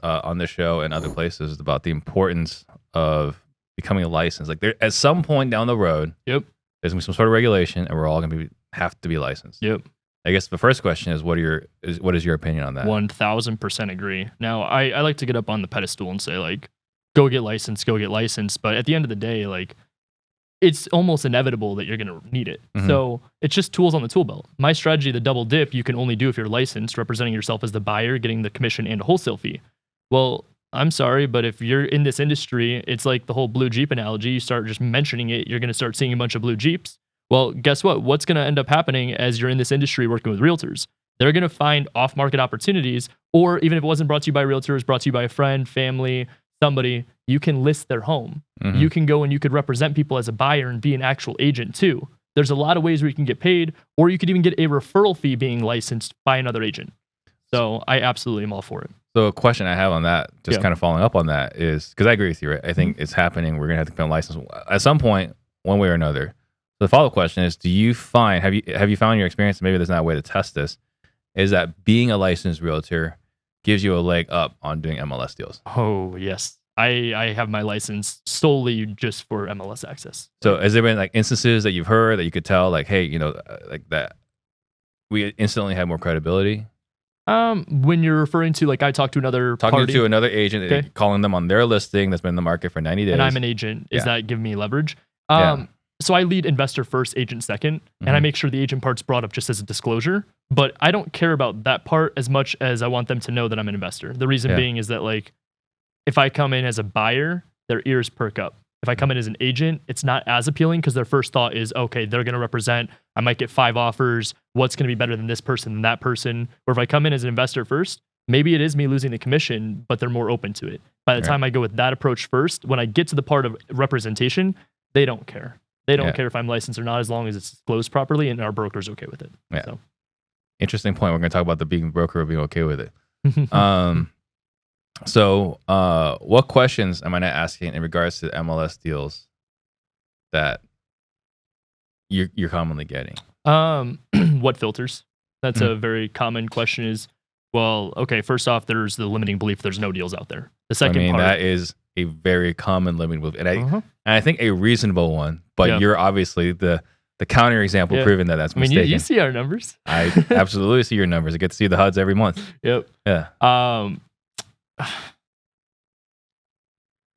on this show and other places about the importance of becoming a license. Like there, at some point down the road, Yep. there's gonna be some sort of regulation, and we're all gonna have to be licensed. Yep. I guess the first question is, what is your opinion on that? 1000% agree. Now, I like to get up on the pedestal and say, like, go get licensed. But at the end of the day, like, it's almost inevitable that you're going to need it. Mhm. So it's just tools on the tool belt. My strategy, the double dip, you can only do if you're licensed, representing yourself as the buyer, getting the commission and a wholesale fee. Well, I'm sorry, but if you're in this industry, it's like the whole blue Jeep analogy. You start just mentioning it, you're going to start seeing a bunch of blue Jeeps. Well, guess what? What's going to end up happening as you're in this industry working with realtors? They're going to find off-market opportunities, or even if it wasn't brought to you by realtors, brought to you by a friend, family, somebody, you can list their home. Mhm. You can go and you could represent people as a buyer and be an actual agent too. There's a lot of ways where you can get paid, or you could even get a referral fee being licensed by another agent. So I absolutely am all for it. So a question I have on that, just Yeah. kind of following up on that, is because I agree with you, right? I think it's happening. We're gonna have to become licensed at some point, one way or another. So the follow-up question is: have you found in your experience, maybe there's not a way to test this, is that being a licensed realtor gives you a leg up on doing MLS deals? Oh, yes. I have my license solely just for MLS access. So has there been like instances that you've heard that you could tell, like, hey, like that we instantly have more credibility? When you're referring to, like, I talked to another Talking party, to another agent, Okay. calling them on their listing that's been in the market for 90 days. and I'm an agent, is Yeah. that giving me leverage? Yeah. So I lead investor first, agent second, and I Mhm. make sure the agent part's brought up just as a disclosure. But I don't care about that part as much as I want them to know that I'm an investor. The reason Yeah. being is that, like, if I come in as a buyer, their ears perk up. If I come in as an agent, it's not as appealing because their first thought is, okay, they're going to represent, I might get 5 offers. What's going to be better than this person, than that person? Or if I come in as an investor first, maybe it is me losing the commission, but they're more open to it. By the Right. time I go with that approach first, when I get to the part of representation, they don't care. They don't Yeah. care if I'm licensed or not, as long as it's disclosed properly and our broker's okay with it. Yeah. So. Interesting point. We're going to talk about the being broker being okay with it. So what questions am I not asking in regards to MLS deals that you're commonly getting? What filters? That's a very common question is, well, okay, first off, there's the limiting belief there's no deals out there. The second part, that is a very common limiting belief, and Uh-huh. I think a reasonable one. But Yeah. you're obviously the counter example Yeah. proving that that's I mean, mistaken. you see our numbers. I absolutely see your numbers. I get to see the HUDs every month. Yep. Yeah.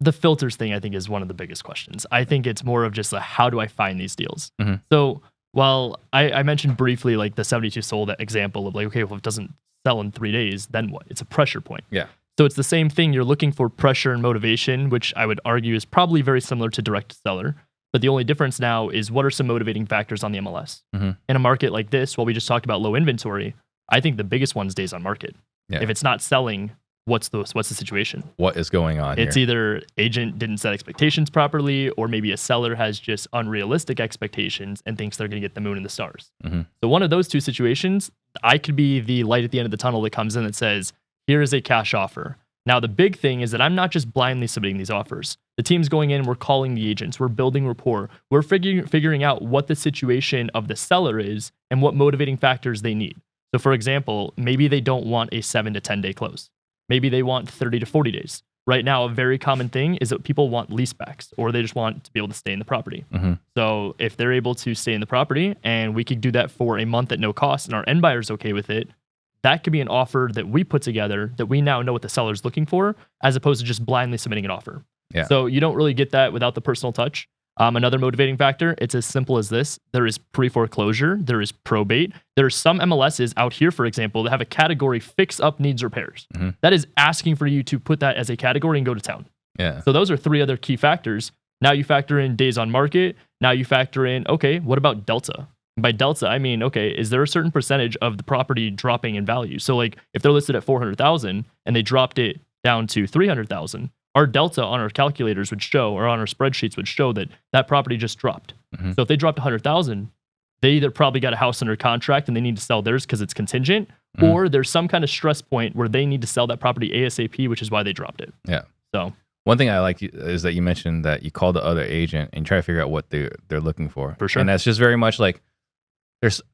The filters thing, I think, is one of the biggest questions. I think it's more of just how do I find these deals? Mhm. So while I mentioned briefly like the 72 sold example of like, okay, well, if it doesn't sell in 3 days, then what? It's a pressure point. Yeah. So it's the same thing. You're looking for pressure and motivation, which I would argue is probably very similar to direct to seller. But the only difference now is what are some motivating factors on the MLS? Mhm. In a market like this, while we just talked about low inventory, I think the biggest one is days on market. Yeah. If it's not selling, what's the situation? What is going on It's here? either agent didn't set expectations properly, or maybe a seller has just unrealistic expectations and thinks they're going to get the moon and the stars. Mhm. So one of those two situations, I could be the light at the end of the tunnel that comes in that says, here is a cash offer. Now, the big thing is that I'm not just blindly submitting these offers. The team's going in, we're calling the agents, we're building rapport, we're figuring out what the situation of the seller is and what motivating factors they need. So for example, maybe they don't want a 7 to 10 day close. Maybe they want 30 to 40 days. Right now, a very common thing is that people want leasebacks, or they just want to be able to stay in the property. Mhm. So if they're able to stay in the property and we could do that for a month at no cost and our end buyer's okay with it, that could be an offer that we put together that we now know what the seller's looking for, as opposed to just blindly submitting an offer. Yeah. So you don't really get that without the personal touch. Another motivating factor, it's as simple as this. There is pre-foreclosure, there is probate. There are some MLSs out here, for example, that have a category fix up needs repairs. Mhm. That is asking for you to put that as a category and go to town. Yeah. So those are 3 other key factors. Now you factor in days on market. Now you factor in, okay, what about delta? By delta, I mean, okay, is there a certain percentage of the property dropping in value? So like if they're listed at 400,000 and they dropped it down to 300,000, our delta on our calculators would show, or on our spreadsheets would show that that property just dropped. Mhm. So if they dropped 100,000, they either probably got a house under contract and they need to sell theirs because it's contingent, Mhm. or there's some kind of stress point where they need to sell that property ASAP, which is why they dropped it. Yeah. So One thing I like is that you mentioned that you call the other agent and try to figure out what they're looking for. For sure. And that's just very much like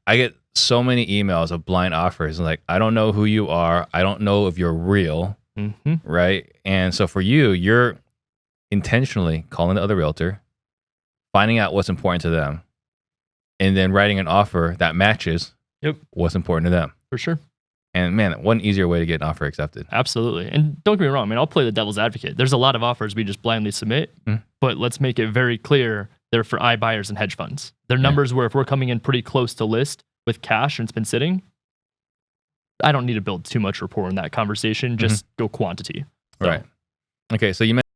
I get so many emails of blind offers and like, I don't know who you are. I don't know if you're real. right? And so for you, you're intentionally calling the other realtor, finding out what's important to them, and then writing an offer that matches what's important to them. For sure. And man, one easier way to get an offer accepted. Absolutely. And don't get me wrong, I mean, I'll play the devil's advocate. There's a lot of offers we just blindly submit, but let's make it very clear they're for iBuyers and hedge funds. They're numbers where if we're coming in pretty close to list with cash and it's been sitting, I don't need to build too much rapport in that conversation. Just go quantity. Right. Okay. So you mentioned